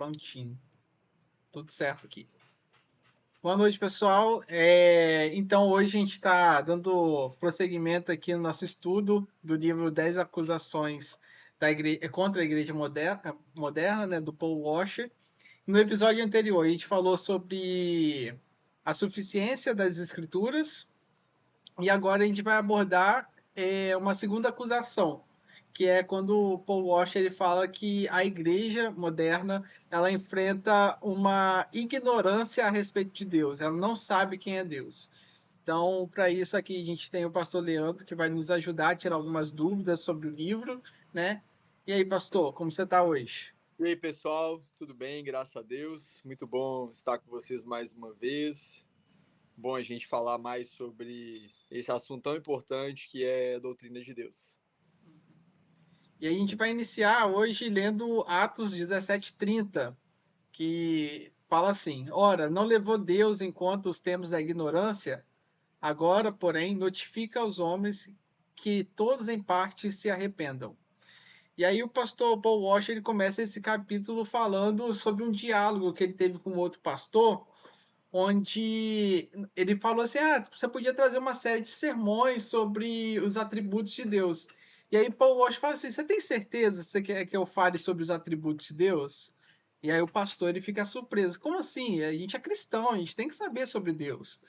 Prontinho. Tudo certo aqui. Boa noite, pessoal. Então, hoje a gente está dando prosseguimento aqui no nosso estudo do livro 10 Acusações contra a Igreja Moderna, né, do Paul Washer. No episódio anterior, a gente falou sobre a suficiência das Escrituras e agora a gente vai abordar uma segunda acusação, que é quando o Paul Washer ele fala que a igreja moderna ela enfrenta uma ignorância a respeito de Deus, ela não sabe quem é Deus. Então, para isso aqui a gente tem o pastor Leandro que vai nos ajudar a tirar algumas dúvidas sobre o livro, né? E aí, pastor, como você está hoje? E aí, pessoal, tudo bem? Graças a Deus. Muito bom estar com vocês mais uma vez. Bom a gente falar mais sobre esse assunto tão importante que é a doutrina de Deus. E a gente vai iniciar hoje lendo Atos 17:30, que fala assim: Ora, não levou Deus em conta os termos da ignorância? Agora, porém, notifica aos homens que todos em parte se arrependam. E aí o pastor Paul Washer ele começa esse capítulo falando sobre um diálogo que ele teve com outro pastor, onde ele falou assim: você podia trazer uma série de sermões sobre os atributos de Deus. E aí Paul Washer fala assim: você tem certeza que você quer que eu fale sobre os atributos de Deus? E aí o pastor ele fica surpreso: como assim? A gente é cristão, a gente tem que saber sobre Deus.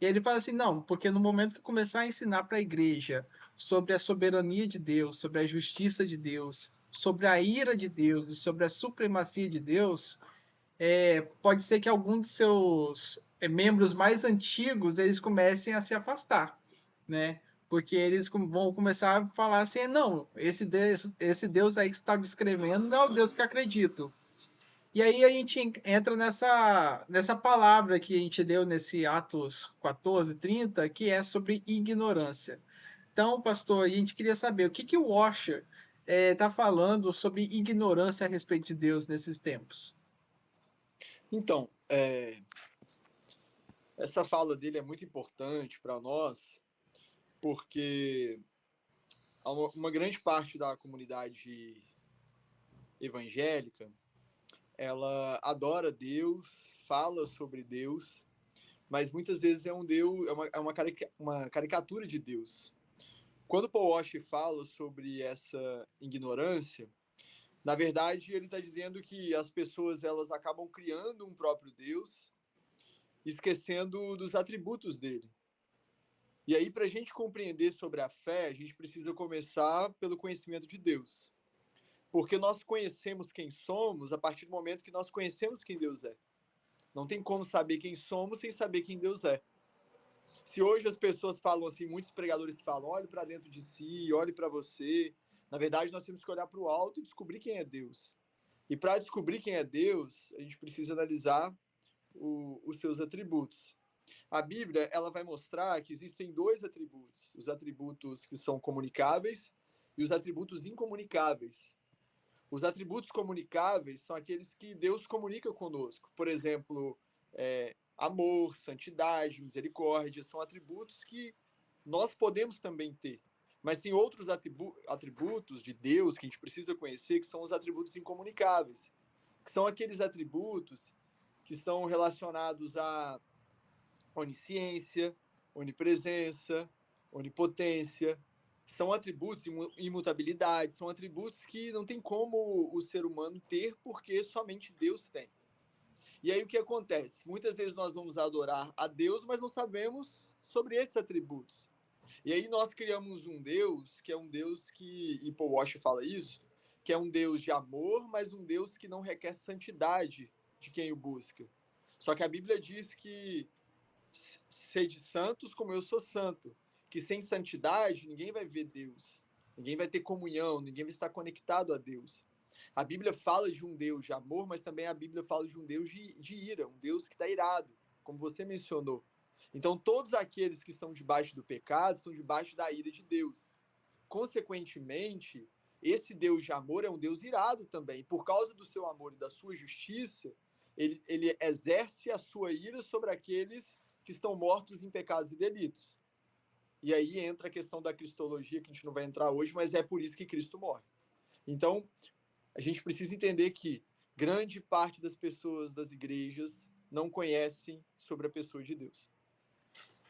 E aí ele fala assim: não, porque no momento que começar a ensinar para a igreja sobre a soberania de Deus, sobre a justiça de Deus, sobre a ira de Deus e sobre a supremacia de Deus, pode ser que algum de seus membros mais antigos eles comecem a se afastar, né? Porque eles vão começar a falar assim: não, esse Deus aí que você está descrevendo não é o Deus que acredito. E aí a gente entra nessa palavra que a gente leu nesse Atos 14:30, que é sobre ignorância. Então, pastor, a gente queria saber o que o Washer está falando sobre ignorância a respeito de Deus nesses tempos. Então, essa fala dele é muito importante para nós, porque uma grande parte da comunidade evangélica, ela adora Deus, fala sobre Deus, mas muitas vezes é um Deus, uma caricatura de Deus. Quando Paul Washer fala sobre essa ignorância, na verdade ele está dizendo que as pessoas elas acabam criando um próprio Deus, esquecendo dos atributos dele. E aí, para a gente compreender sobre a fé, a gente precisa começar pelo conhecimento de Deus. Porque nós conhecemos quem somos a partir do momento que nós conhecemos quem Deus é. Não tem como saber quem somos sem saber quem Deus é. Se hoje as pessoas falam assim, muitos pregadores falam, olhe para dentro de si, olhe para você. Na verdade, nós temos que olhar para o alto e descobrir quem é Deus. E para descobrir quem é Deus, a gente precisa analisar os seus atributos. A Bíblia ela vai mostrar que existem dois atributos: os atributos que são comunicáveis e os atributos incomunicáveis. Os atributos comunicáveis são aqueles que Deus comunica conosco. Por exemplo, amor, santidade, misericórdia, são atributos que nós podemos também ter. Mas tem outros atributos de Deus que a gente precisa conhecer, que são os atributos incomunicáveis, que são aqueles atributos que são relacionados à onisciência, onipresença, onipotência. São atributos, imutabilidade, são atributos que não tem como o ser humano ter, porque somente Deus tem. E aí o que acontece? Muitas vezes nós vamos adorar a Deus, mas não sabemos sobre esses atributos. E aí nós criamos um Deus, que é um Deus que, e Paul Washer fala isso, que é um Deus de amor, mas um Deus que não requer santidade de quem o busca. Só que a Bíblia diz que sede santos como eu sou santo, que sem santidade ninguém vai ver Deus, ninguém vai ter comunhão, ninguém vai estar conectado a Deus. A Bíblia fala de um Deus de amor, mas também a Bíblia fala de um Deus de ira, um Deus que está irado, como você mencionou. Então, todos aqueles que estão debaixo do pecado estão debaixo da ira de Deus. Consequentemente, esse Deus de amor é um Deus irado também. Por causa do seu amor e da sua justiça, ele exerce a sua ira sobre aqueles que estão mortos em pecados e delitos. E aí entra a questão da cristologia, que a gente não vai entrar hoje, mas é por isso que Cristo morre. Então, a gente precisa entender que grande parte das pessoas das igrejas não conhecem sobre a pessoa de Deus.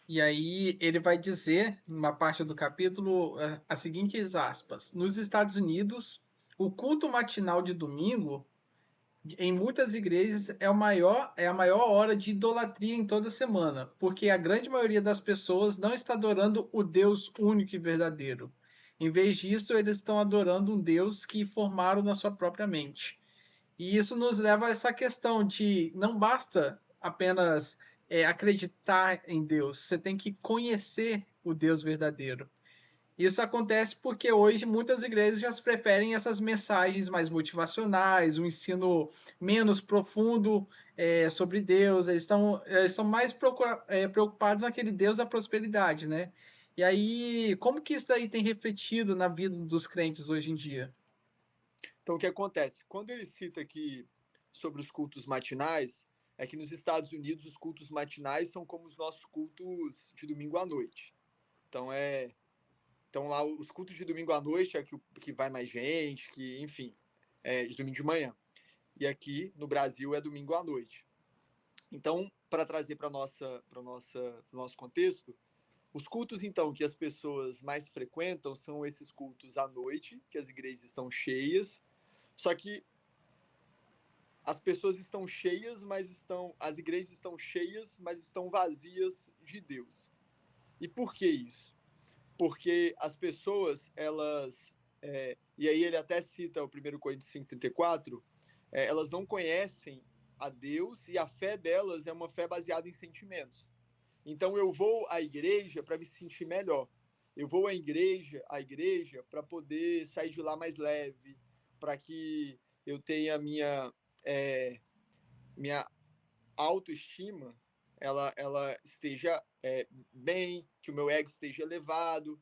E aí ele vai dizer, numa parte do capítulo, as seguintes aspas: nos Estados Unidos, o culto matinal de domingo, em muitas igrejas, é a maior hora de idolatria em toda semana, porque a grande maioria das pessoas não está adorando o Deus único e verdadeiro. Em vez disso, eles estão adorando um Deus que formaram na sua própria mente. E isso nos leva a essa questão de não basta apenas acreditar em Deus, você tem que conhecer o Deus verdadeiro. Isso acontece porque hoje muitas igrejas já preferem essas mensagens mais motivacionais, um ensino menos profundo sobre Deus. Eles estão mais preocupados naquele Deus da prosperidade, né? E aí, como que isso daí tem refletido na vida dos crentes hoje em dia? Então, o que acontece? Quando ele cita aqui sobre os cultos matinais, é que nos Estados Unidos os cultos matinais são como os nossos cultos de domingo à noite. Então, então lá os cultos de domingo à noite é que vai mais gente, que, enfim, de domingo de manhã. E aqui no Brasil é domingo à noite. Então, para trazer para o nosso contexto, os cultos, então, que as pessoas mais frequentam são esses cultos à noite, que as igrejas estão cheias, só que as pessoas estão cheias, as igrejas estão cheias, mas estão vazias de Deus. E por que isso? Porque as pessoas, e aí ele até cita o 1 Coríntios 5,34, elas não conhecem a Deus e a fé delas é uma fé baseada em sentimentos. Então eu vou à igreja para me sentir melhor. Eu vou à igreja para poder sair de lá mais leve, para que eu tenha minha autoestima ela esteja bem, que o meu ego esteja elevado.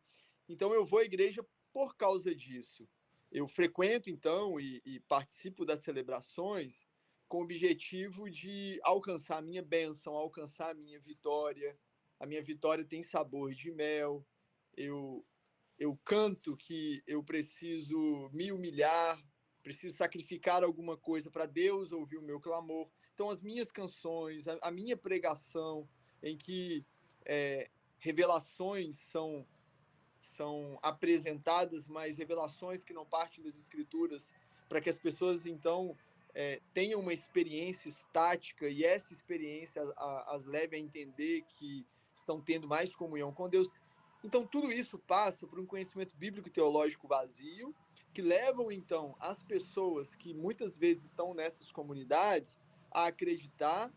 Então eu vou à igreja por causa disso. Eu frequento então e participo das celebrações com o objetivo de alcançar a minha bênção, alcançar a minha vitória. A minha vitória tem sabor de mel. Eu, eu canto que eu preciso me humilhar, preciso sacrificar alguma coisa para Deus ouvir o meu clamor. Então, as minhas canções, a minha pregação, em que revelações são apresentadas, mas revelações que não partem das Escrituras, para que as pessoas, então, tenham uma experiência estática e essa experiência as leve a entender que estão tendo mais comunhão com Deus. Então, tudo isso passa por um conhecimento bíblico e teológico vazio, que levam, então, as pessoas que muitas vezes estão nessas comunidades a acreditar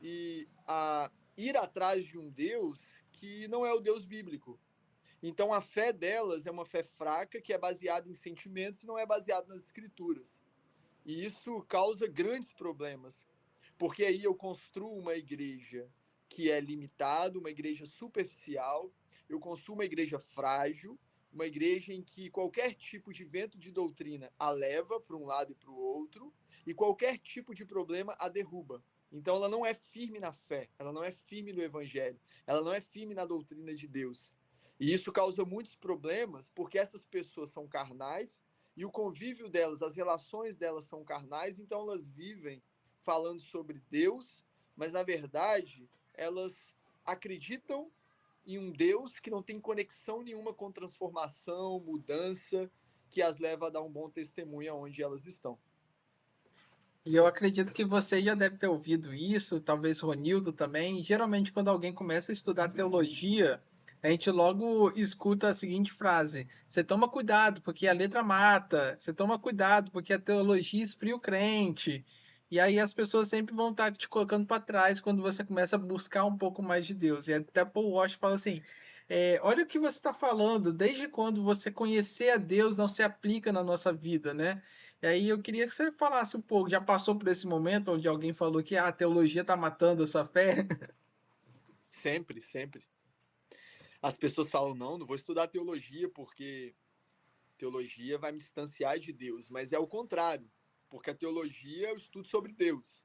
e a ir atrás de um Deus que não é o Deus bíblico. Então, a fé delas é uma fé fraca, que é baseada em sentimentos e não é baseada nas escrituras. E isso causa grandes problemas, porque aí eu construo uma igreja que é limitada, uma igreja superficial, eu construo uma igreja frágil, uma igreja em que qualquer tipo de vento de doutrina a leva para um lado e para o outro, e qualquer tipo de problema a derruba. Então ela não é firme na fé, ela não é firme no evangelho, ela não é firme na doutrina de Deus. E isso causa muitos problemas, porque essas pessoas são carnais, e o convívio delas, as relações delas são carnais, então elas vivem falando sobre Deus, mas na verdade elas acreditam em um Deus que não tem conexão nenhuma com transformação, mudança, que as leva a dar um bom testemunho aonde elas estão. E eu acredito que você já deve ter ouvido isso, talvez Ronildo também. Geralmente, quando alguém começa a estudar teologia, a gente logo escuta a seguinte frase: você toma cuidado porque a letra mata, você toma cuidado porque a teologia esfria o crente. E aí as pessoas sempre vão estar te colocando para trás quando você começa a buscar um pouco mais de Deus. E até Paul Washer fala assim: olha o que você está falando, desde quando você conhecer a Deus não se aplica na nossa vida, né? E aí eu queria que você falasse um pouco, já passou por esse momento onde alguém falou que a teologia está matando a sua fé? Sempre, sempre. As pessoas falam, não vou estudar teologia porque teologia vai me distanciar de Deus, mas é o contrário, porque a teologia é o estudo sobre Deus.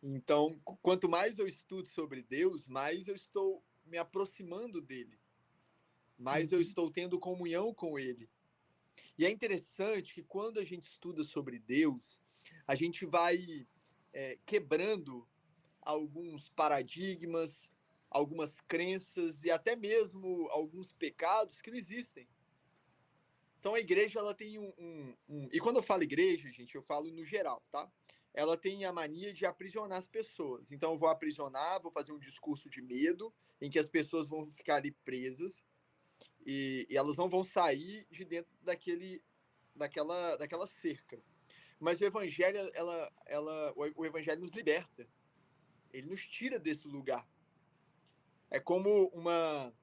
Então, quanto mais eu estudo sobre Deus, mais eu estou me aproximando dele, mais eu Uhum. estou tendo comunhão com ele. E é interessante que quando a gente estuda sobre Deus, a gente vai quebrando alguns paradigmas, algumas crenças e até mesmo alguns pecados que não existem. Então a igreja ela tem E quando eu falo igreja, gente, eu falo no geral, tá? Ela tem a mania de aprisionar as pessoas. Então eu vou aprisionar, vou fazer um discurso de medo, em que as pessoas vão ficar ali presas e elas não vão sair de dentro daquela cerca. Mas o evangelho, o evangelho nos liberta. Ele nos tira desse lugar. É como uma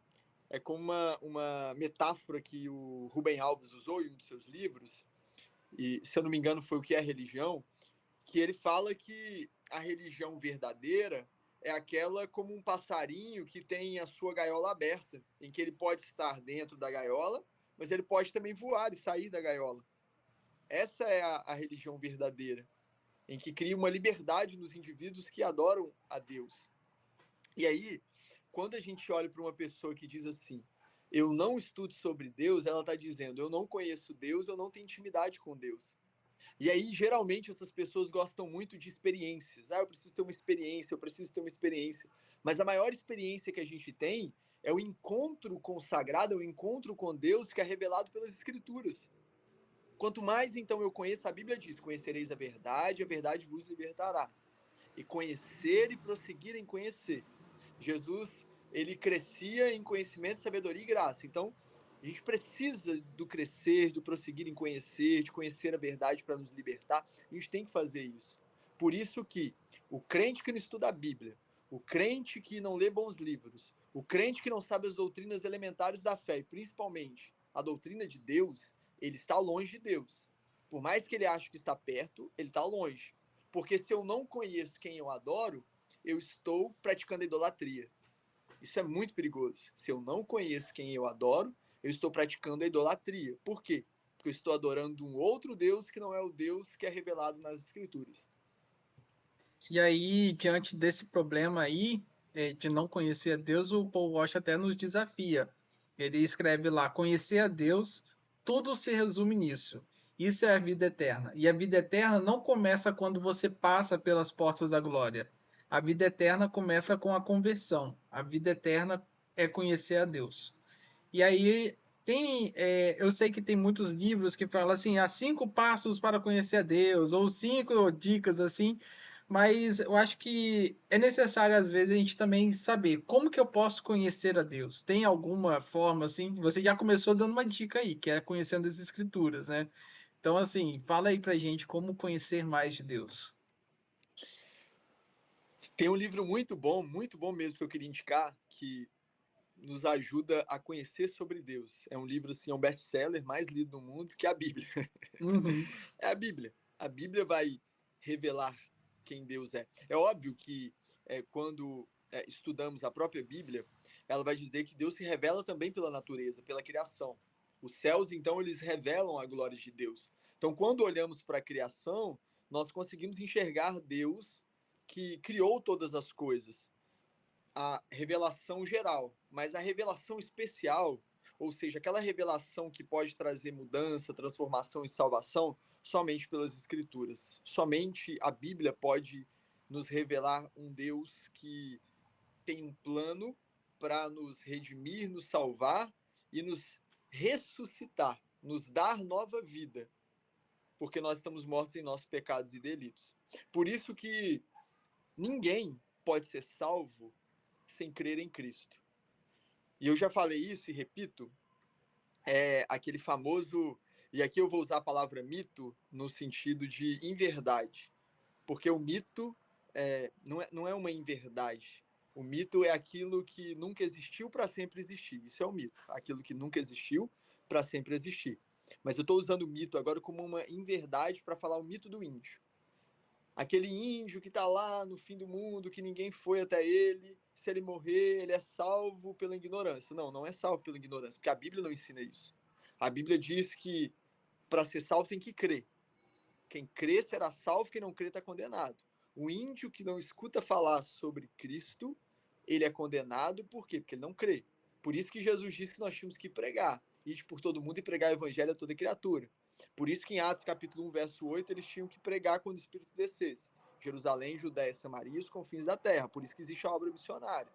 metáfora que o Rubem Alves usou em um dos seus livros, e se eu não me engano foi O que é Religião, que ele fala que a religião verdadeira é aquela como um passarinho que tem a sua gaiola aberta, em que ele pode estar dentro da gaiola, mas ele pode também voar e sair da gaiola. Essa é a religião verdadeira, em que cria uma liberdade nos indivíduos que adoram a Deus. E aí, quando a gente olha para uma pessoa que diz assim, eu não estudo sobre Deus, ela está dizendo, eu não conheço Deus, eu não tenho intimidade com Deus. E aí, geralmente, essas pessoas gostam muito de experiências. Ah, eu preciso ter uma experiência, eu preciso ter uma experiência. Mas a maior experiência que a gente tem é o encontro com o sagrado, é o encontro com Deus que é revelado pelas Escrituras. Quanto mais, então, eu conheço, a Bíblia diz, conhecereis a verdade vos libertará. E conhecer e prosseguir em conhecer. Jesus, ele crescia em conhecimento, sabedoria e graça. Então, a gente precisa do crescer, do prosseguir em conhecer, de conhecer a verdade para nos libertar. A gente tem que fazer isso. Por isso que o crente que não estuda a Bíblia, o crente que não lê bons livros, o crente que não sabe as doutrinas elementares da fé, e principalmente a doutrina de Deus, ele está longe de Deus. Por mais que ele ache que está perto, ele está longe. Porque se eu não conheço quem eu adoro, eu estou praticando a idolatria. Isso é muito perigoso. Se eu não conheço quem eu adoro, eu estou praticando a idolatria. Por quê? Porque eu estou adorando um outro Deus que não é o Deus que é revelado nas Escrituras. E aí, diante desse problema aí, de não conhecer a Deus, o Paul Walsh até nos desafia. Ele escreve lá: conhecer a Deus, tudo se resume nisso. Isso é a vida eterna. E a vida eterna não começa quando você passa pelas portas da glória. A vida eterna começa com a conversão. A vida eterna é conhecer a Deus. E aí eu sei que tem muitos livros que falam assim, há 5 passos para conhecer a Deus, ou 5 dicas assim, mas eu acho que é necessário às vezes a gente também saber como que eu posso conhecer a Deus. Tem alguma forma assim? Você já começou dando uma dica aí, que é conhecendo as Escrituras, né? Então assim, fala aí pra gente como conhecer mais de Deus. Tem um livro muito bom mesmo que eu queria indicar, que nos ajuda a conhecer sobre Deus. É um livro assim, é um best-seller mais lido do mundo, que é a Bíblia. Uhum. É a Bíblia. A Bíblia vai revelar quem Deus é. É óbvio que quando estudamos a própria Bíblia, ela vai dizer que Deus se revela também pela natureza, pela criação. Os céus, então, eles revelam a glória de Deus. Então, quando olhamos para a criação, nós conseguimos enxergar Deus que criou todas as coisas, a revelação geral, mas a revelação especial, ou seja, aquela revelação que pode trazer mudança, transformação e salvação, somente pelas Escrituras. Somente a Bíblia pode nos revelar um Deus que tem um plano para nos redimir, nos salvar e nos ressuscitar, nos dar nova vida, porque nós estamos mortos em nossos pecados e delitos. Por isso que ninguém pode ser salvo sem crer em Cristo. E eu já falei isso e repito, aquele famoso, e aqui eu vou usar a palavra mito no sentido de inverdade, porque o mito não é uma inverdade. O mito é aquilo que nunca existiu para sempre existir. Isso é o mito, aquilo que nunca existiu para sempre existir. Mas eu estou usando o mito agora como uma inverdade para falar o mito do índio. Aquele índio que está lá no fim do mundo, que ninguém foi até ele, se ele morrer, ele é salvo pela ignorância. Não, não é salvo pela ignorância, porque a Bíblia não ensina isso. A Bíblia diz que para ser salvo tem que crer. Quem crê será salvo, quem não crê está condenado. O índio que não escuta falar sobre Cristo, ele é condenado, por quê? Porque ele não crê. Por isso que Jesus disse que nós tínhamos que pregar, ir por todo mundo e pregar o evangelho a toda criatura. Por isso que em Atos capítulo 1, verso 8, eles tinham que pregar quando o Espírito descesse. Jerusalém, Judéia, Samaria, os confins da terra. Por isso que existe a obra missionária.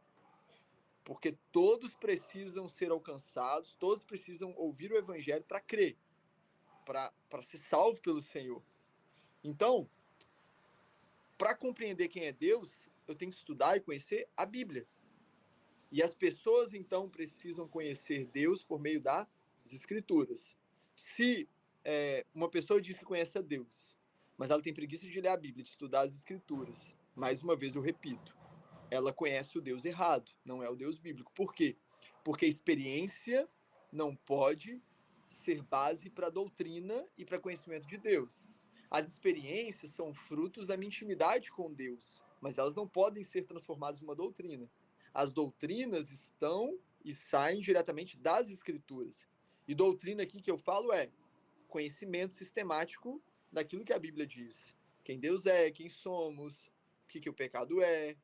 Porque todos precisam ser alcançados, todos precisam ouvir o evangelho para crer, para ser salvo pelo Senhor. Então, para compreender quem é Deus, eu tenho que estudar e conhecer a Bíblia. E as pessoas, então, precisam conhecer Deus por meio das Escrituras. Se uma pessoa diz que conhece a Deus, mas ela tem preguiça de ler a Bíblia, de estudar as Escrituras, mais uma vez eu repito, ela conhece o Deus errado, não é o Deus bíblico. Por quê? Porque a experiência não pode ser base para doutrina e para conhecimento de Deus. As experiências são frutos da minha intimidade com Deus, mas elas não podem ser transformadas em uma doutrina. As doutrinas estão e saem diretamente das Escrituras. E doutrina aqui que eu falo é conhecimento sistemático daquilo que a Bíblia diz. Quem Deus é, quem somos, o que o pecado é,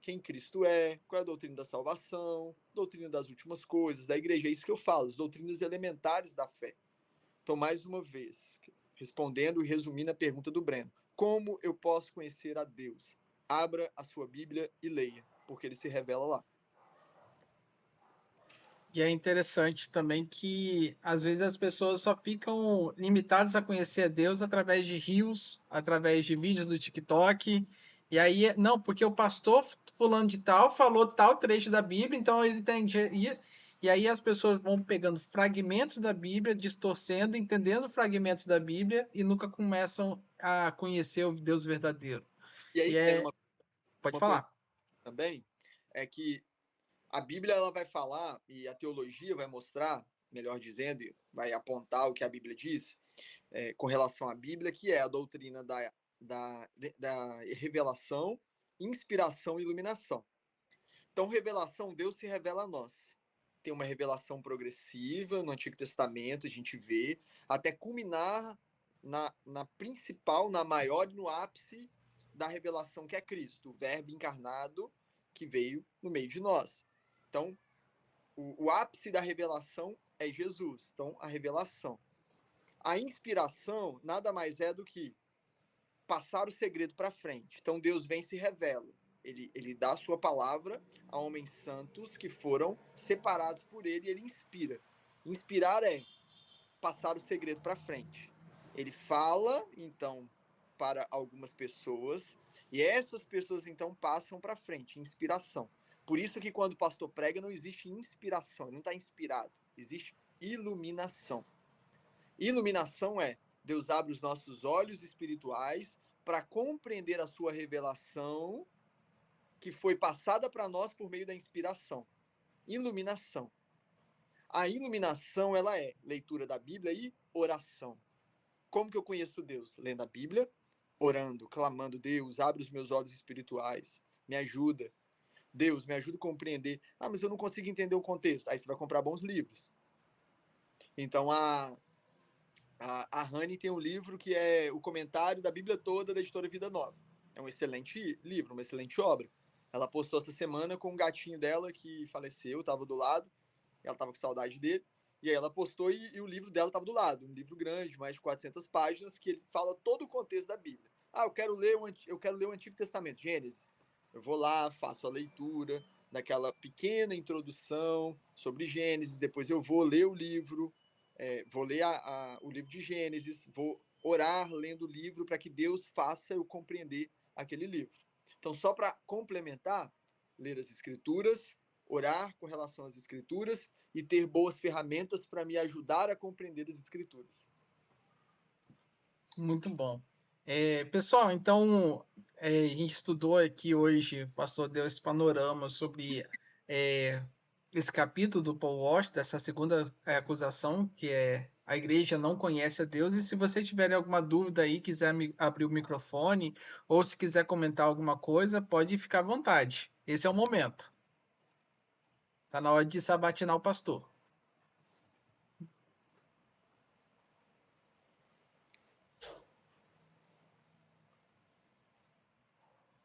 quem Cristo é, qual é a doutrina da salvação, doutrina das últimas coisas, da igreja. É isso que eu falo, as doutrinas elementares da fé. Então, mais uma vez, respondendo e resumindo a pergunta do Breno, como eu posso conhecer a Deus? Abra a sua Bíblia e leia, porque ele se revela lá. E é interessante também que às vezes as pessoas só ficam limitadas a conhecer a Deus através de reels, através de vídeos do TikTok. E aí, não, porque o pastor fulano de tal falou tal trecho da Bíblia, então ele tem. E aí as pessoas vão pegando fragmentos da Bíblia, distorcendo, entendendo fragmentos da Bíblia e nunca começam a conhecer o Deus verdadeiro. E aí, E é. uma, Pode uma coisa falar. também é que a Bíblia ela vai falar e a teologia vai mostrar, melhor dizendo, vai apontar o que a Bíblia diz com relação à Bíblia, que é a doutrina da revelação, inspiração e iluminação. Então, revelação, Deus se revela a nós. Tem uma revelação progressiva no Antigo Testamento, a gente vê, até culminar na principal, na maior e no ápice da revelação que é Cristo, o Verbo encarnado que veio no meio de nós. Então, o ápice da revelação é Jesus. Então, a revelação. A inspiração nada mais é do que passar o segredo para frente. Então, Deus vem e se revela. Ele dá a sua palavra a homens santos que foram separados por ele e ele inspira. Inspirar é passar o segredo para frente. Ele fala, então, para algumas pessoas e essas pessoas, então, passam para frente. Inspiração. Por isso que quando o pastor prega não existe inspiração, ele não está inspirado. Existe iluminação. Iluminação é Deus abre os nossos olhos espirituais para compreender a sua revelação que foi passada para nós por meio da inspiração. Iluminação. A iluminação, ela é leitura da Bíblia e oração. Como que eu conheço Deus? Lendo a Bíblia, orando, clamando, Deus, abre os meus olhos espirituais, me ajuda. Deus, me ajuda a compreender. Ah, mas eu não consigo entender o contexto. Aí você vai comprar bons livros. Então, a Rani tem um livro que é o comentário da Bíblia toda da editora Vida Nova. É um excelente livro, uma excelente obra. Ela postou essa semana com um gatinho dela que faleceu, estava do lado, ela estava com saudade dele, e aí ela postou e o livro dela estava do lado, um livro grande, mais de 400 páginas, que ele fala todo o contexto da Bíblia. Ah, eu quero ler o Antigo Testamento, Gênesis. Eu vou lá, faço a leitura daquela pequena introdução sobre Gênesis, depois eu vou ler o livro, vou ler o livro de Gênesis, vou orar lendo o livro para que Deus faça eu compreender aquele livro. Então, só para complementar, ler as Escrituras, orar com relação às Escrituras e ter boas ferramentas para me ajudar a compreender as Escrituras. Muito bom. Pessoal, então a gente estudou aqui hoje, o pastor deu esse panorama sobre esse capítulo do Paul Walsh, dessa segunda acusação, que é a igreja não conhece a Deus. E se você tiver alguma dúvida aí, quiser abrir o microfone, ou se quiser comentar alguma coisa, pode ficar à vontade. Esse é o momento. Está na hora de sabatinar o pastor.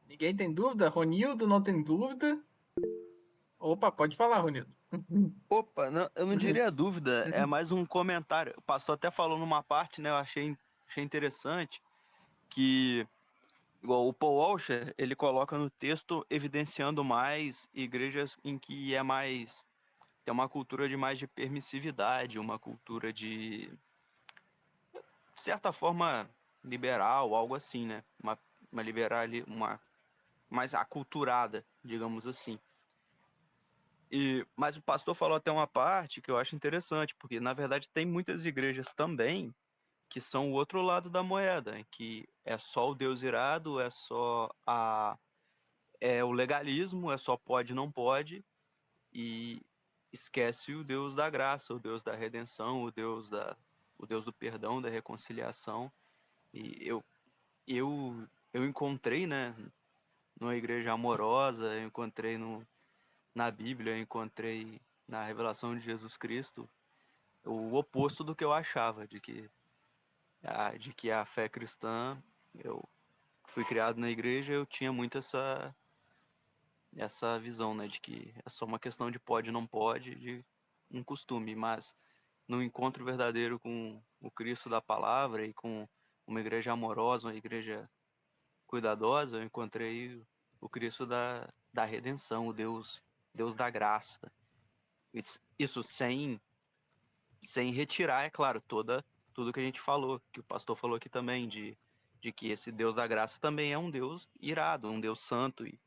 Ninguém tem dúvida? Ronildo não tem dúvida? Opa, pode falar, Ronildo. Opa, não, eu não diria dúvida, é mais um comentário. O pastor até falou numa parte, né? Eu achei interessante que, igual o Paul Washer, ele coloca no texto evidenciando mais igrejas em que tem uma cultura de mais de permissividade, uma cultura de certa forma, liberal, algo assim, né? Uma liberal, uma mais aculturada, digamos assim. Mas o pastor falou até uma parte que eu acho interessante, porque na verdade tem muitas igrejas também que são o outro lado da moeda, em que é só o Deus irado, é o legalismo, é só pode, não pode, e esquece o Deus da graça, o Deus da redenção, o Deus do perdão, da reconciliação. E eu encontrei, né, numa igreja amorosa, eu encontrei na Bíblia, eu encontrei na revelação de Jesus Cristo o oposto do que eu achava, de que a fé cristã, eu fui criado na igreja, eu tinha muito essa visão, né, de que é só uma questão de pode e não pode, de um costume, mas no encontro verdadeiro com o Cristo da palavra e com uma igreja amorosa, uma igreja cuidadosa, eu encontrei o Cristo da redenção, o Deus da graça. Isso sem retirar, é claro, tudo que a gente falou, que o pastor falou aqui também, de que esse Deus da graça também é um Deus irado, um Deus santo e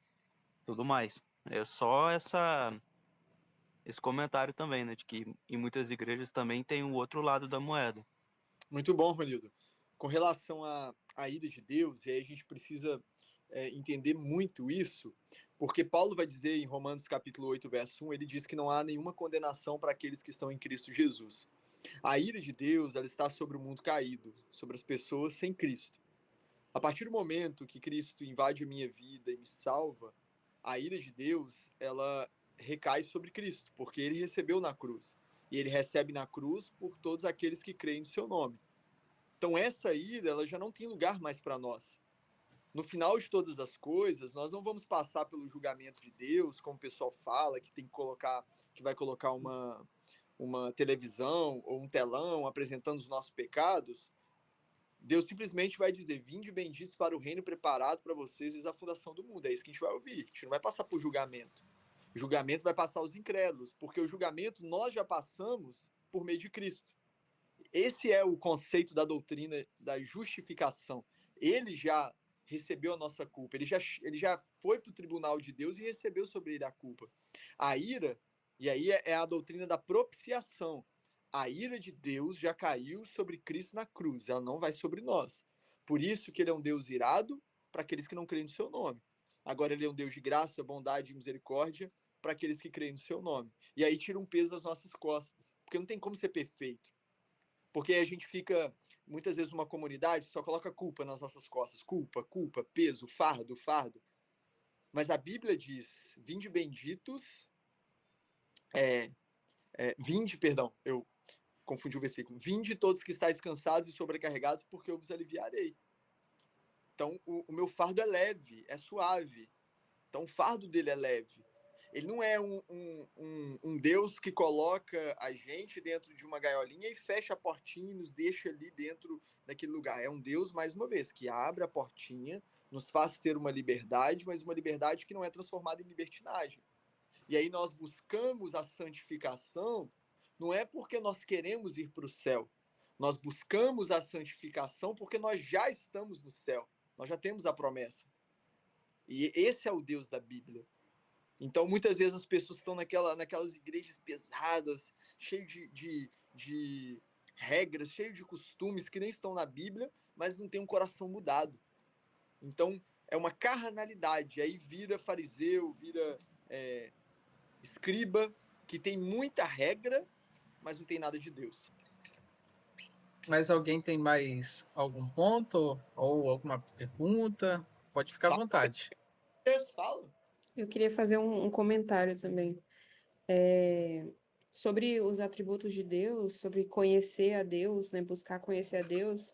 tudo mais. É só esse comentário também, né, de que em muitas igrejas também tem o outro lado da moeda. Muito bom, Ronildo. Com relação à ida de Deus, e aí a gente precisa entender muito isso, porque Paulo vai dizer em Romanos capítulo 8, verso 1, ele diz que não há nenhuma condenação para aqueles que estão em Cristo Jesus. A ira de Deus, ela está sobre o mundo caído, sobre as pessoas sem Cristo. A partir do momento que Cristo invade a minha vida e me salva, a ira de Deus, ela recai sobre Cristo, porque ele recebeu na cruz. E ele recebe na cruz por todos aqueles que creem no seu nome. Então essa ira, ela já não tem lugar mais para nós. No final de todas as coisas, nós não vamos passar pelo julgamento de Deus, como o pessoal fala, que tem que colocar, que vai colocar uma televisão ou um telão apresentando os nossos pecados. Deus simplesmente vai dizer: vinde benditos para o reino preparado para vocês desde a fundação do mundo. É isso que a gente vai ouvir. A gente não vai passar por julgamento. O julgamento vai passar aos incrédulos, porque o julgamento nós já passamos por meio de Cristo. Esse é o conceito da doutrina da justificação. Ele já recebeu a nossa culpa, ele já foi para o tribunal de Deus e recebeu sobre ele a culpa. A ira, e aí é a doutrina da propiciação. A ira de Deus já caiu sobre Cristo na cruz, ela não vai sobre nós. Por isso que ele é um Deus irado para aqueles que não creem no seu nome. Agora ele é um Deus de graça, bondade e misericórdia para aqueles que creem no seu nome. E aí tira um peso das nossas costas, porque não tem como ser perfeito. Porque a gente fica, muitas vezes, numa comunidade, só coloca culpa nas nossas costas. Culpa, culpa, peso, fardo, fardo. Mas a Bíblia diz: vinde benditos. Vinde, perdão, eu confundi o versículo. Vinde todos que estáis cansados e sobrecarregados, porque eu vos aliviarei. Então, o meu fardo é leve, é suave. Então, o fardo dele é leve. Ele não é um Deus que coloca a gente dentro de uma gaiolinha e fecha a portinha e nos deixa ali dentro daquele lugar. É um Deus, mais uma vez, que abre a portinha, nos faz ter uma liberdade, mas uma liberdade que não é transformada em libertinagem. E aí nós buscamos a santificação, não é porque nós queremos ir para o céu. Nós buscamos a santificação porque nós já estamos no céu. Nós já temos a promessa. E esse é o Deus da Bíblia. Então, muitas vezes as pessoas estão naquelas igrejas pesadas, cheias de regras, cheias de costumes que nem estão na Bíblia, mas não tem um coração mudado. Então, é uma carnalidade. Aí vira fariseu, vira escriba, que tem muita regra, mas não tem nada de Deus. Mas alguém tem mais algum ponto ou alguma pergunta? Pode ficar à Fala, vontade. fala. Eu queria fazer um comentário também. Sobre os atributos de Deus, sobre conhecer a Deus, né, buscar conhecer a Deus,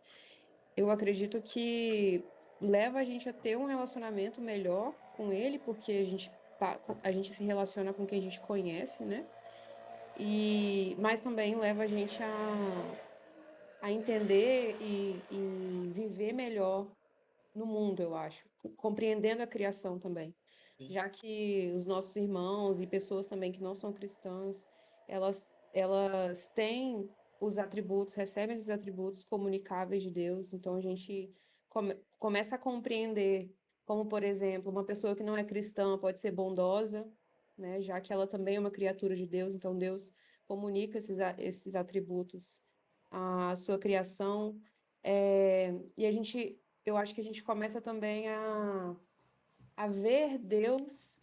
eu acredito que leva a gente a ter um relacionamento melhor com Ele, porque a gente se relaciona com quem a gente conhece, né? Mas também leva a gente a entender e viver melhor no mundo, eu acho, compreendendo a criação também, Sim. já que os nossos irmãos e pessoas também que não são cristãs, elas têm os atributos, recebem esses atributos comunicáveis de Deus, então a gente começa a compreender como, por exemplo, uma pessoa que não é cristã pode ser bondosa, né, já que ela também é uma criatura de Deus, então Deus comunica esses atributos à sua criação, e eu acho que a gente começa também a ver Deus,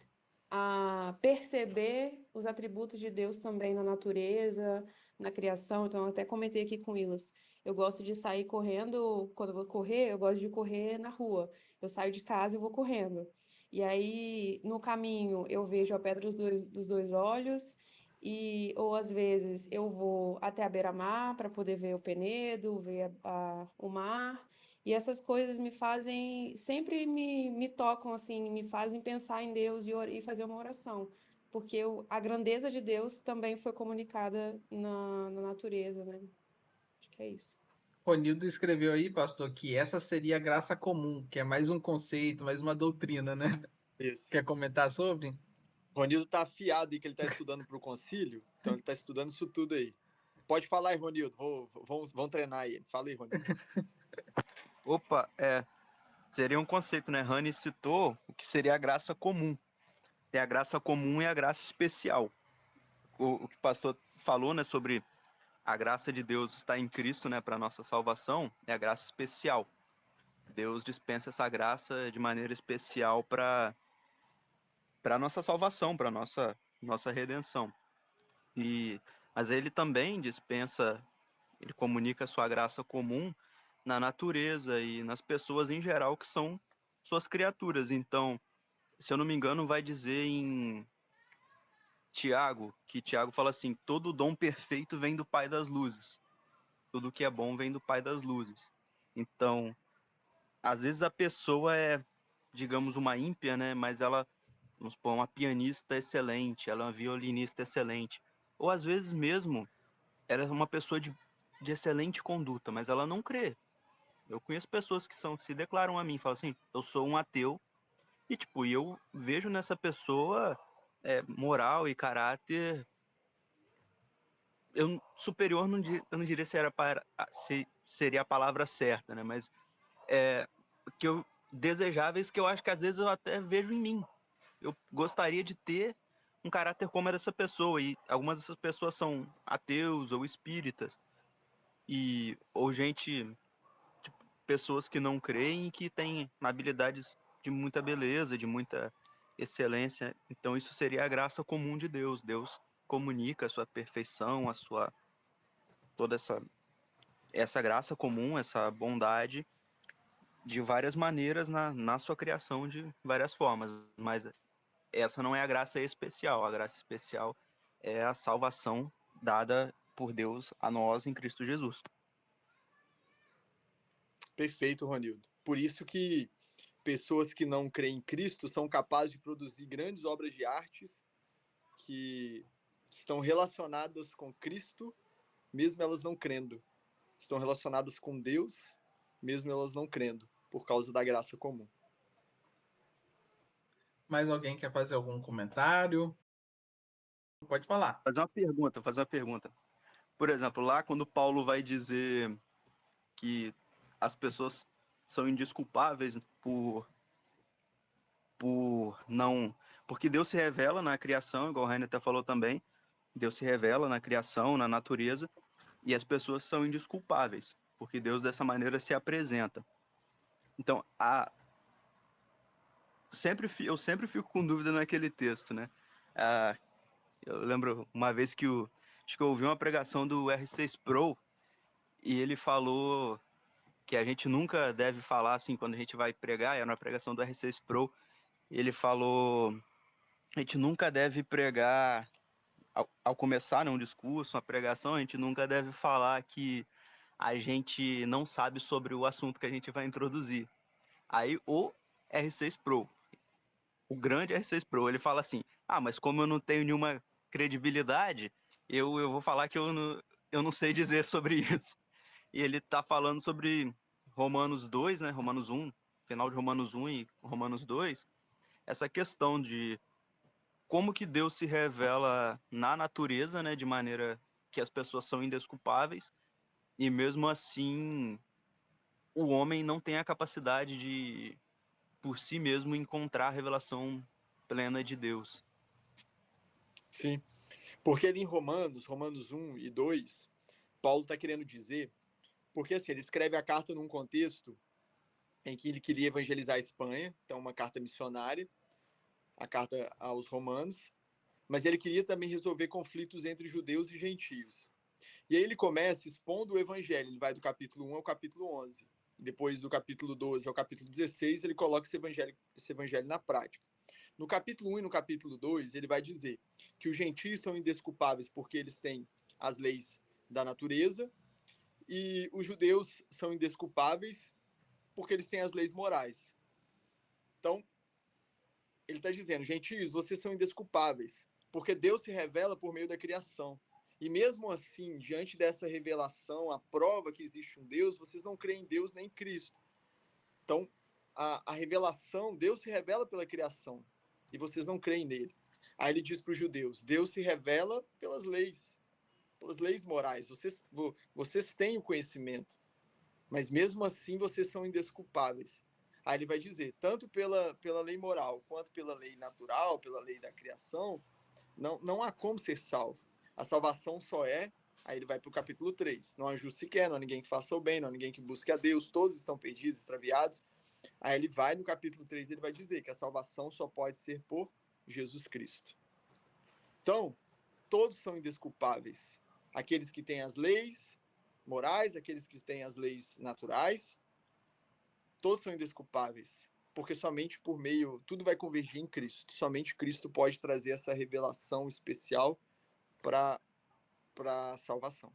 a perceber os atributos de Deus também na natureza, na criação. Então, eu até comentei aqui com o Ilas. Eu gosto de sair correndo, quando eu vou correr, eu gosto de correr na rua. Eu saio de casa e vou correndo. E aí, no caminho, eu vejo a pedra dos dois olhos, ou às vezes eu vou até a beira-mar para poder ver o Penedo, ver o mar. E essas coisas me fazem, sempre me tocam assim, me fazem pensar em Deus e fazer uma oração. Porque a grandeza de Deus também foi comunicada na natureza, né? Acho que é isso. Ronildo escreveu aí, pastor, que essa seria a graça comum, que é mais um conceito, mais uma doutrina, né? Isso. Quer comentar sobre? Ronildo tá afiado aí que ele tá estudando para o concílio, então ele tá estudando isso tudo aí. Pode falar aí, Ronildo. Vamos treinar aí. Fala aí, Ronildo. Opa, seria um conceito, né? Rani citou o que seria a graça comum. Tem a graça comum e a graça especial. O que o pastor falou, né, sobre a graça de Deus estar em Cristo, né, para nossa salvação, é a graça especial. Deus dispensa essa graça de maneira especial para nossa salvação, para nossa redenção. Mas ele também dispensa, ele comunica a sua graça comum na natureza e nas pessoas em geral que são suas criaturas. Então, se eu não me engano, vai dizer em Tiago, que Tiago fala assim: todo dom perfeito vem do Pai das luzes. Tudo que é bom vem do Pai das luzes. Então, às vezes a pessoa é, digamos, uma ímpia, né? Mas ela, vamos supor, uma pianista excelente, ela é uma violinista excelente. Ou às vezes mesmo, ela é uma pessoa de excelente conduta, mas ela não crê. Eu conheço pessoas que se declaram a mim, falam assim: eu sou um ateu, e tipo, eu vejo nessa pessoa moral e caráter superior, eu não diria se seria a palavra certa, né? Mas que eu desejáveis que eu acho que às vezes eu até vejo em mim. Eu gostaria de ter um caráter como é dessa pessoa, e algumas dessas pessoas são ateus ou espíritas, ou gente, tipo, pessoas que não creem e que têm habilidades de muita beleza, de muita excelência. Então isso seria a graça comum de Deus. Deus comunica a sua perfeição, toda essa graça comum, essa bondade de várias maneiras na sua criação de várias formas, mas essa não é a graça especial. A graça especial é a salvação dada por Deus a nós em Cristo Jesus. Perfeito, Ronildo. Por isso que pessoas que não creem em Cristo são capazes de produzir grandes obras de artes que estão relacionadas com Cristo, mesmo elas não crendo. Estão relacionadas com Deus, mesmo elas não crendo, por causa da graça comum. Mais alguém quer fazer algum comentário? Pode falar. Fazer uma pergunta. Por exemplo, lá quando Paulo vai dizer que as pessoas são indesculpáveis por não... Porque Deus se revela na criação, igual o Rainer até falou também, Deus se revela na criação, na natureza, e as pessoas são indesculpáveis, porque Deus dessa maneira se apresenta. Então, eu sempre fico com dúvida naquele texto, né? Eu lembro uma vez acho que eu ouvi uma pregação do R6 Pro, e ele falou que a gente nunca deve falar assim quando a gente vai pregar, era uma pregação do R6 Pro, ele falou: a gente nunca deve pregar, ao começar, né, um discurso, uma pregação, a gente nunca deve falar que a gente não sabe sobre o assunto que a gente vai introduzir. Aí o R6 Pro, o grande R6 Pro, ele fala assim: mas como eu não tenho nenhuma credibilidade, Eu vou falar que eu não sei dizer sobre isso. E ele está falando sobre Romanos 2, né? Romanos 1, final de Romanos 1 e Romanos 2, essa questão de como que Deus se revela na natureza, né? De maneira que as pessoas são indesculpáveis, e mesmo assim o homem não tem a capacidade de, por si mesmo, encontrar a revelação plena de Deus. Sim, porque ali em Romanos 1 e 2, Paulo está querendo dizer, porque assim, ele escreve a carta num contexto em que ele queria evangelizar a Espanha, então uma carta missionária, a carta aos romanos, mas ele queria também resolver conflitos entre judeus e gentios. E aí ele começa expondo o evangelho, ele vai do capítulo 1 ao capítulo 11. Depois do capítulo 12 ao capítulo 16, ele coloca esse evangelho na prática. No capítulo 1 e no capítulo 2, ele vai dizer que os gentios são indesculpáveis porque eles têm as leis da natureza, e os judeus são indesculpáveis porque eles têm as leis morais. Então, ele está dizendo, gentios, vocês são indesculpáveis, porque Deus se revela por meio da criação. E mesmo assim, diante dessa revelação, a prova que existe um Deus, vocês não creem em Deus nem em Cristo. Então, a revelação, Deus se revela pela criação, e vocês não creem nele. Aí ele diz para os judeus, Deus se revela pelas leis morais. Vocês têm o conhecimento, mas mesmo assim vocês são indesculpáveis. Aí ele vai dizer, tanto pela lei moral, quanto pela lei natural, pela lei da criação, não há como ser salvo. A salvação só é, aí ele vai para o capítulo 3, não há justo sequer, não há ninguém que faça o bem, não há ninguém que busque a Deus, todos estão perdidos, extraviados. Aí ele vai no capítulo 3, ele vai dizer que a salvação só pode ser por Jesus Cristo. Então, todos são indesculpáveis. Aqueles que têm as leis morais, aqueles que têm as leis naturais, todos são indesculpáveis, porque somente por meio, tudo vai convergir em Cristo. Somente Cristo pode trazer essa revelação especial para a salvação.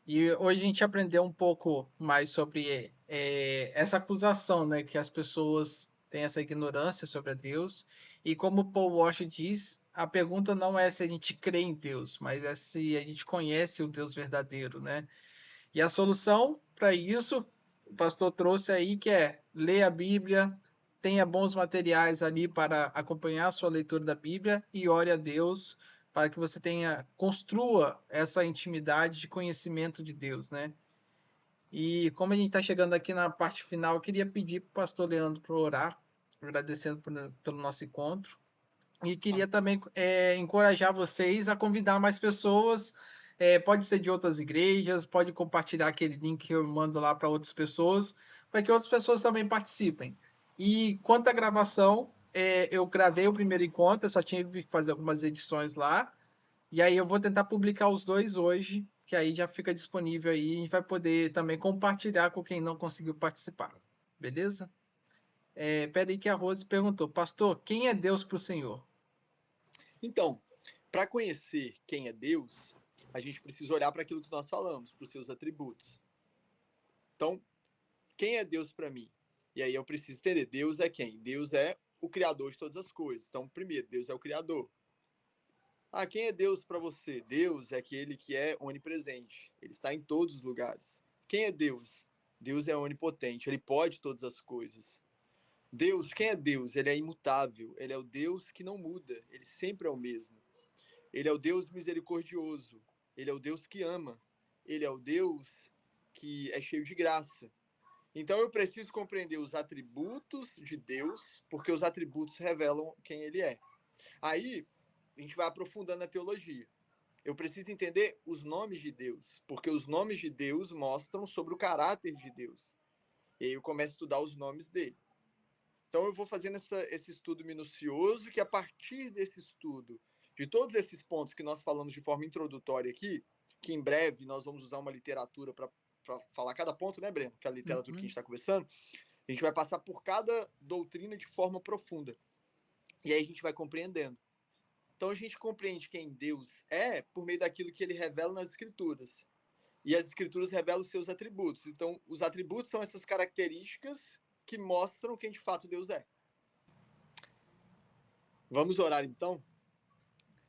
E hoje a gente aprendeu um pouco mais sobre essa acusação, né, que as pessoas têm essa ignorância sobre a Deus. E como Paul Washer diz, a pergunta não é se a gente crê em Deus, mas é se a gente conhece o Deus verdadeiro, né? E a solução para isso, o pastor trouxe aí, que é ler a Bíblia, tenha bons materiais ali para acompanhar a sua leitura da Bíblia e ore a Deus para que você construa essa intimidade de conhecimento de Deus, né? E como a gente está chegando aqui na parte final, eu queria pedir para o pastor Leandro para orar, agradecendo pelo nosso encontro. E queria também encorajar vocês a convidar mais pessoas. Pode ser de outras igrejas, pode compartilhar aquele link que eu mando lá para outras pessoas, para que outras pessoas também participem. E quanto à gravação, eu gravei o primeiro encontro, eu só tive que fazer algumas edições lá. E aí eu vou tentar publicar os dois hoje, que aí já fica disponível aí. E a gente vai poder também compartilhar com quem não conseguiu participar. Beleza? Peraí que a Rose perguntou, pastor, quem é Deus para o Senhor? Então, para conhecer quem é Deus, a gente precisa olhar para aquilo que nós falamos, para os seus atributos. Então, quem é Deus para mim? E aí eu preciso entender, Deus é quem? Deus é o criador de todas as coisas. Então, primeiro, Deus é o criador. Quem é Deus para você? Deus é aquele que é onipresente. Ele está em todos os lugares. Quem é Deus? Deus é onipotente, ele pode todas as coisas. Deus, quem é Deus? Ele é imutável, ele é o Deus que não muda, ele sempre é o mesmo. Ele é o Deus misericordioso, ele é o Deus que ama, ele é o Deus que é cheio de graça. Então eu preciso compreender os atributos de Deus, porque os atributos revelam quem ele é. Aí a gente vai aprofundando a teologia. Eu preciso entender os nomes de Deus, porque os nomes de Deus mostram sobre o caráter de Deus. E aí eu começo a estudar os nomes dele. Então eu vou fazendo esse estudo minucioso, que a partir desse estudo, de todos esses pontos que nós falamos de forma introdutória aqui, que em breve nós vamos usar uma literatura para falar cada ponto, né, Breno? Que é a literatura que a gente está conversando. A gente vai passar por cada doutrina de forma profunda. E aí a gente vai compreendendo. Então a gente compreende quem Deus é por meio daquilo que ele revela nas Escrituras. E as Escrituras revelam os seus atributos. Então, os atributos são essas características que mostram quem de fato Deus é. Vamos orar então?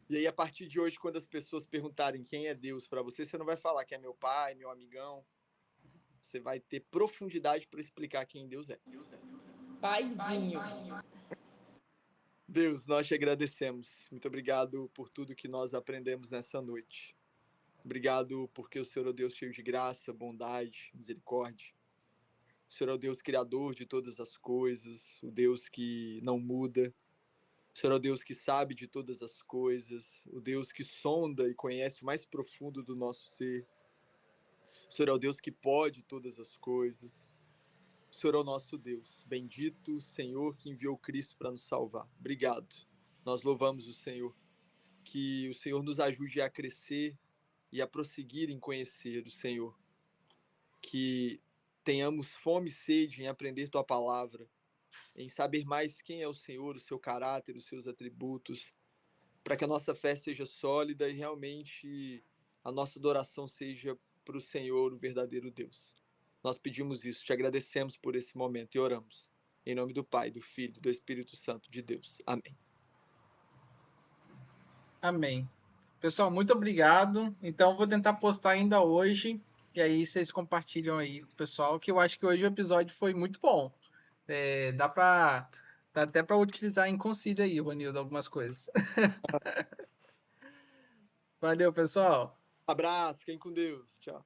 E aí, a partir de hoje, quando as pessoas perguntarem quem é Deus para você, você não vai falar que é meu pai, meu amigão. Você vai ter profundidade para explicar quem Deus é. Paizinho. Deus, nós te agradecemos. Muito obrigado por tudo que nós aprendemos nessa noite. Obrigado porque o Senhor é o Deus cheio de graça, bondade, misericórdia. O Senhor é o Deus criador de todas as coisas, o Deus que não muda. O Senhor é o Deus que sabe de todas as coisas, o Deus que sonda e conhece o mais profundo do nosso ser. O Senhor é o Deus que pode todas as coisas. O Senhor é o nosso Deus. Bendito Senhor que enviou Cristo para nos salvar. Obrigado. Nós louvamos o Senhor. Que o Senhor nos ajude a crescer e a prosseguir em conhecer o Senhor. Que tenhamos fome e sede em aprender Tua palavra, em saber mais quem é o Senhor, o seu caráter, os seus atributos, para que a nossa fé seja sólida e realmente a nossa adoração seja para o Senhor, o verdadeiro Deus. Nós pedimos isso, te agradecemos por esse momento e oramos. Em nome do Pai, do Filho e do Espírito Santo de Deus. Amém. Amém. Pessoal, muito obrigado. Então, vou tentar postar ainda hoje. E aí, vocês compartilham aí com o pessoal, que eu acho que hoje o episódio foi muito bom. Dá até para utilizar em concílio aí, Ronildo, algumas coisas. Valeu, pessoal. Abraço, fiquem com Deus. Tchau.